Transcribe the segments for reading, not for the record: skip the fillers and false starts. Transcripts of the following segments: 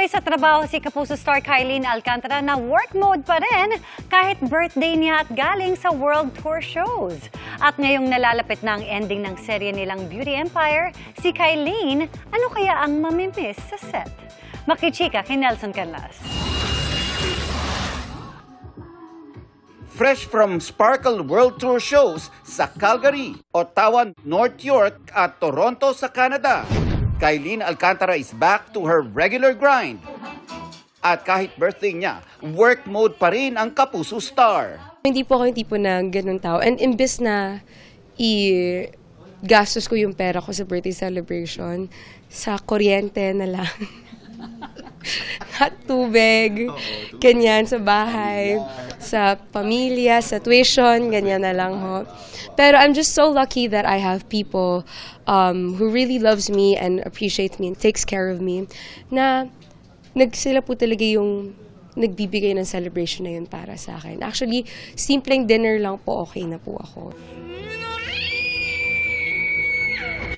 Tuloy sa trabaho si Kapuso star Kylene Alcantara na work mode pa rin kahit birthday niya at galing sa world tour shows. At ngayong nalalapit na ang ending ng serye nilang Beauty Empire, si Kylene, ano kaya ang mamimiss sa set? Makichika kay Nelson Canlas. Fresh from Sparkle World Tour shows sa Calgary, Ottawa, North York at Toronto sa Canada, Kylene Alcantara is back to her regular grind. At kahit birthday niya, work mode pa rin ang Kapuso star. Hindi po ako yung tipo na ganun tao. And imbes na i-gastos ko yung pera ko sa birthday celebration, sa kuryente na lang. At tubig, ganyan, sa bahay, sa pamilya, sa tuition, ganyan na lang ho. Pero I'm just so lucky that I have people who really loves me and appreciates me and takes care of me, na sila po talaga yung nagbibigay ng celebration na yun para sa akin. Actually, simpleng dinner lang po, okay na po ako.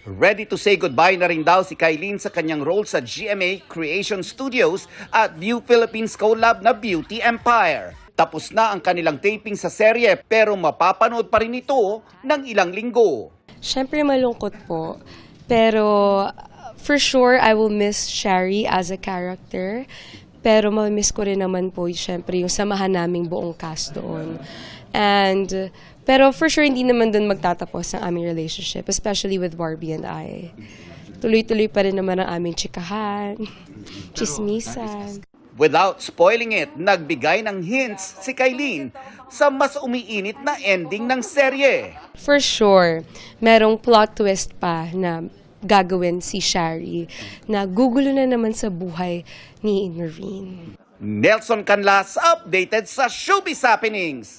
Ready to say goodbye na rin daw si Kylene sa kanyang role sa GMA Creation Studios at View Philippines collab na Beauty Empire. Tapos na ang kanilang taping sa serye pero mapapanood pa rin ito ng ilang linggo. Siyempre malungkot po, pero for sure I will miss Shari as a character. Pero mamimiss ko rin naman po siyempre yung samahan naming buong cast doon. Pero for sure, hindi naman doon magtatapos ang aming relationship, especially with Barbie and I. Tuloy-tuloy pa rin naman ang aming chikahan, chismisan. Without spoiling it, nagbigay ng hints si Kylene sa mas umiinit na ending ng serye. For sure, merong plot twist pa na gagawin si Shari na gugulo na naman sa buhay ni Nervine. Nelson Canlas, updated sa Showbiz Happenings.